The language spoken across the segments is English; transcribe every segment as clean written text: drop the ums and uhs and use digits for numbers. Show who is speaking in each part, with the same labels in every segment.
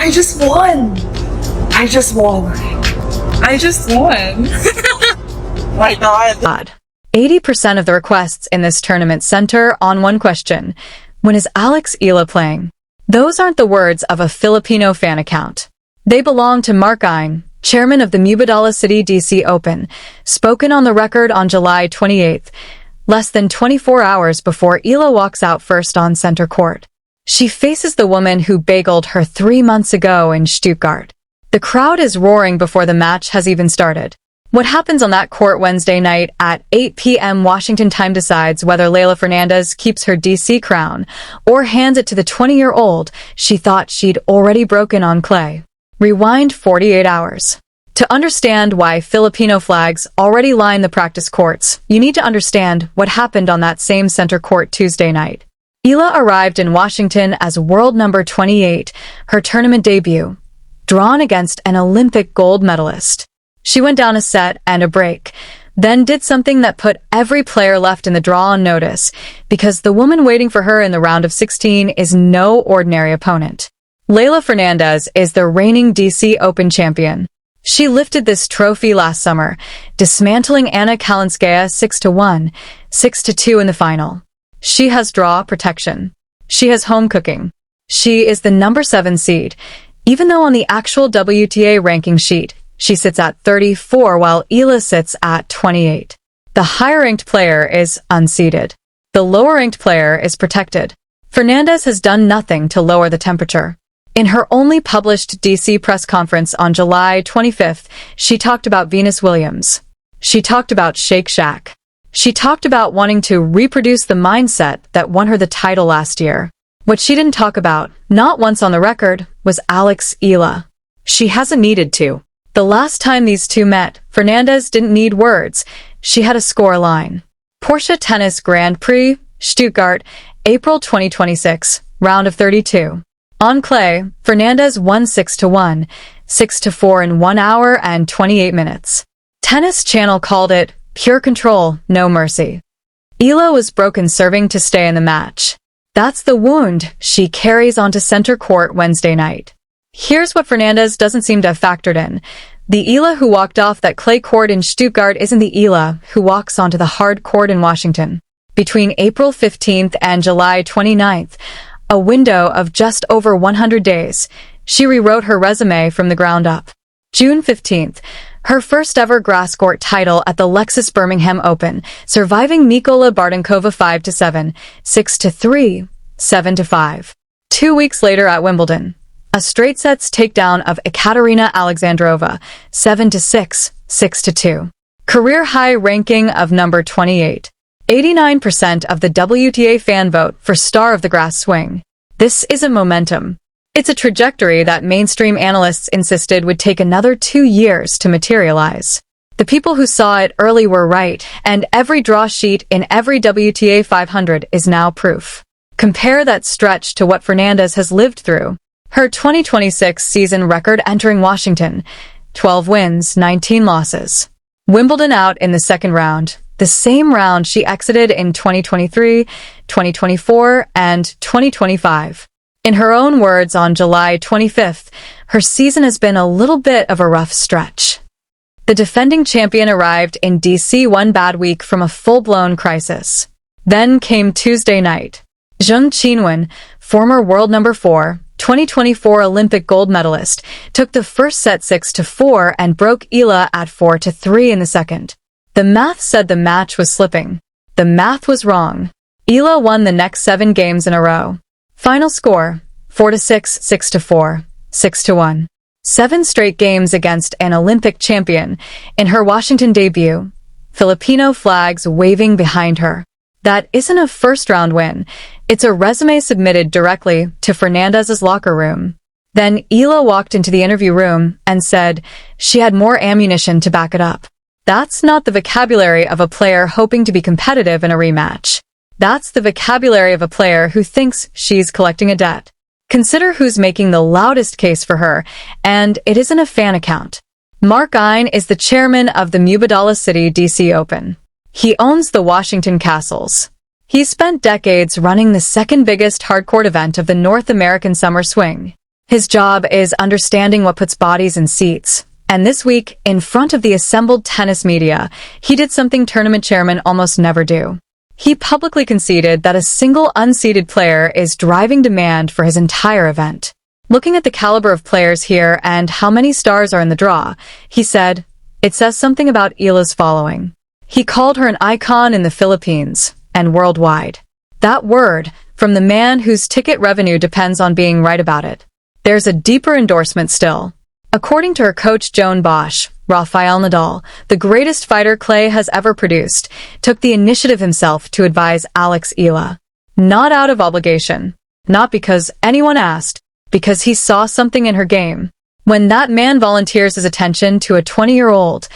Speaker 1: I just won. I just won. I just won. My God.
Speaker 2: 80% of the requests in this tournament center on one question. When is Eala playing? Those aren't the words of a Filipino fan account. They belong to Mark Ine, chairman of the Mubadala Citi DC Open, spoken on the record on July 28th, less than 24 hours before Eala walks out first on center court. She faces the woman who bageled her 3 months ago in Stuttgart. The crowd is roaring before the match has even started. What happens on that court Wednesday night at 8 p.m. Washington time decides whether Leylah Fernandez keeps her DC crown or hands it to the 20-year-old she thought she'd already broken on clay. Rewind 48 hours. To understand why Filipino flags already line the practice courts, you need to understand what happened on that same center court Tuesday night. Eala arrived in Washington as world number 28, her tournament debut, drawn against an Olympic gold medalist. She went down a set and a break, then did something that put every player left in the draw on notice, because the woman waiting for her in the round of 16 is no ordinary opponent. Leylah Fernandez is the reigning DC Open champion. She lifted this trophy last summer, dismantling Anna Kalinskaya 6-1, 6-2 in the final. She has draw protection. She has home cooking. She is the number 7 seed, even though on the actual WTA ranking sheet, she sits at 34 while Eala sits at 28. The higher-ranked player is unseeded. The lower-ranked player is protected. Fernandez has done nothing to lower the temperature. In her only published DC press conference on July 25th, she talked about Venus Williams. She talked about Shake Shack. She talked about wanting to reproduce the mindset that won her the title last year. What she didn't talk about, not once on the record, was Eala. She hasn't needed to. The last time these two met, Fernandez didn't need words. She had a score line. Porsche Tennis Grand Prix, Stuttgart, April 2026, round of 32. On clay, Fernandez won 6-1, 6-4 in 1 hour and 28 minutes. Tennis Channel called it pure control, no mercy. Eala was broken serving to stay in the match. That's the wound she carries onto center court Wednesday night. Here's what Fernandez doesn't seem to have factored in. The Eala who walked off that clay court in Stuttgart isn't the Eala who walks onto the hard court in Washington. Between April 15th and July 29th, a window of just over 100 days, she rewrote her resume from the ground up. June 15th, her first ever grass court title at the Lexus Birmingham Open, surviving Mikola Bardenkova 5-7, 6-3, 7-5. 2 weeks later at Wimbledon, a straight sets takedown of Ekaterina Alexandrova, 7-6, 6-2. Career high ranking of number 28. 89% of the WTA fan vote for star of the grass swing. This isn't momentum. It's a trajectory that mainstream analysts insisted would take another 2 years to materialize. The people who saw it early were right, and every draw sheet in every WTA 500 is now proof. Compare that stretch to what Fernandez has lived through. Her 2026 season record entering Washington, 12 wins, 19 losses. Wimbledon out in the second round, the same round she exited in 2023, 2024, and 2025. In her own words on July 25th, her season has been a little bit of a rough stretch. The defending champion arrived in DC one bad week from a full-blown crisis. Then came Tuesday night. Zheng Qinwen, former world number 4, 2024 Olympic gold medalist, took the first set 6-4 and broke Eala at 4-3 in the second. The math said the match was slipping. The math was wrong. Eala won the next 7 games in a row. Final score, 4-6, 6-4, 6-1. 7 straight games against an Olympic champion in her Washington debut. Filipino flags waving behind her. That isn't a first-round win. It's a resume submitted directly to Fernandez's locker room. Then Eala walked into the interview room and said she had more ammunition to back it up. That's not the vocabulary of a player hoping to be competitive in a rematch. That's the vocabulary of a player who thinks she's collecting a debt. Consider who's making the loudest case for her, and it isn't a fan account. Mark Ine is the chairman of the Mubadala Citi DC Open. He owns the Washington Castles. He spent decades running the second biggest hardcourt event of the North American summer swing. His job is understanding what puts bodies in seats. And this week, in front of the assembled tennis media, he did something tournament chairmen almost never do. He publicly conceded that a single unseeded player is driving demand for his entire event. Looking at the caliber of players here and how many stars are in the draw, he said, "It says something about Eala's following." He called her an icon in the Philippines and worldwide. That word, from the man whose ticket revenue depends on being right about it. There's a deeper endorsement still. According to her coach Joan Bosch, Rafael Nadal, the greatest fighter Clay has ever produced, took the initiative himself to advise Alex Eala. Not out of obligation. Not because anyone asked, because he saw something in her game. When that man volunteers his attention to a 20-year-old,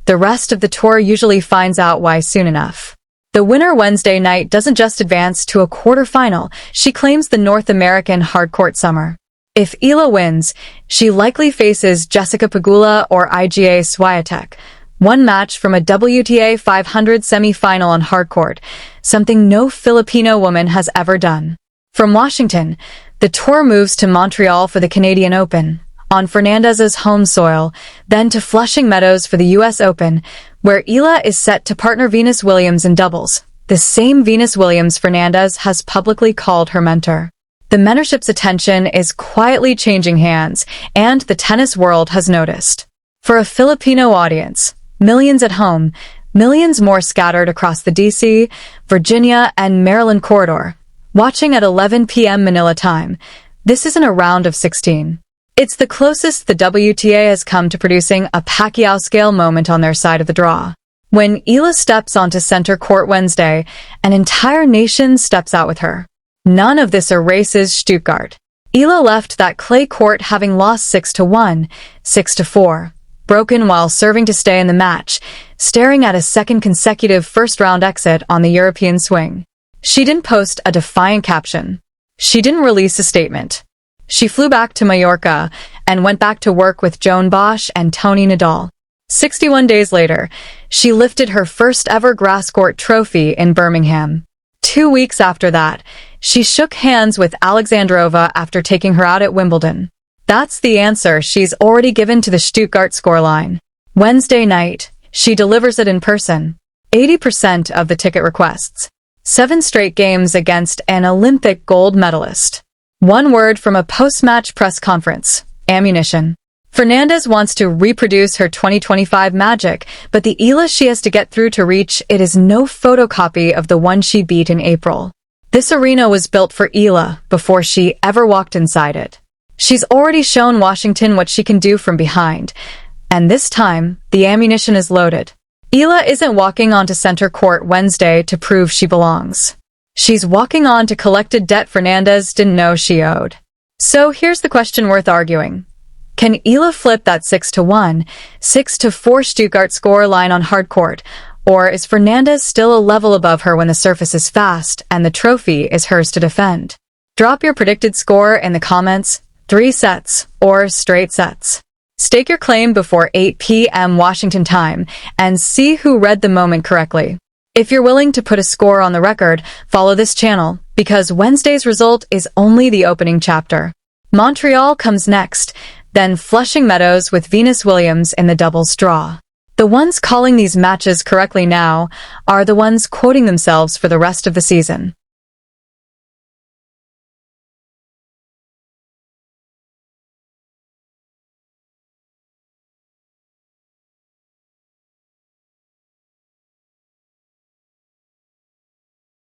Speaker 2: the rest of the tour usually finds out why soon enough. The winner Wednesday night doesn't just advance to a quarterfinal, she claims the North American hardcourt summer. If Eala wins, she likely faces Jessica Pegula or Iga Swiatek, one match from a WTA 500 semi-final on hardcourt, something no Filipino woman has ever done. From Washington, the tour moves to Montreal for the Canadian Open, on Fernandez's home soil, then to Flushing Meadows for the US Open, where Eala is set to partner Venus Williams in doubles, the same Venus Williams Fernandez has publicly called her mentor. The mentorship's attention is quietly changing hands, and the tennis world has noticed. For a Filipino audience, millions at home, millions more scattered across the DC, Virginia, and Maryland corridor, watching at 11 p.m. Manila time, this isn't a round of 16. It's the closest the WTA has come to producing a Pacquiao-scale moment on their side of the draw. When Eala steps onto center court Wednesday, an entire nation steps out with her. None of this erases Stuttgart. Eala left that clay court having lost 6-1, 6-4, broken while serving to stay in the match, staring at a second consecutive first-round exit on the European swing. She didn't post a defiant caption. She didn't release a statement. She flew back to Mallorca and went back to work with Joan Bosch and Tony Nadal. 61 days later, she lifted her first-ever grass court trophy in Birmingham. 2 weeks after that, she shook hands with Alexandra after taking her out at Wimbledon. That's the answer she's already given to the Stuttgart scoreline. Wednesday night, she delivers it in person. 80% of the ticket requests. 7 straight games against an Olympic gold medalist. One word from a post-match press conference: ammunition. Fernandez wants to reproduce her 2025 magic, but the Eala she has to get through to reach it is no photocopy of the one she beat in April. This arena was built for Eala before she ever walked inside it. She's already shown Washington what she can do from behind, and this time, the ammunition is loaded. Eala isn't walking onto center court Wednesday to prove she belongs. She's walking on to collected debt Fernandez didn't know she owed. So here's the question worth arguing. Can Eala flip that 6-1, 6-4 Stuttgart score line on hardcourt, or is Fernandez still a level above her when the surface is fast and the trophy is hers to defend? Drop your predicted score in the comments, 3 sets or straight sets. Stake your claim before 8 p.m. Washington time and see who read the moment correctly. If you're willing to put a score on the record, follow this channel, because Wednesday's result is only the opening chapter. Montreal comes next, then Flushing Meadows with Venus Williams in the doubles draw. The ones calling these matches correctly now are the ones quoting themselves for the rest of the season.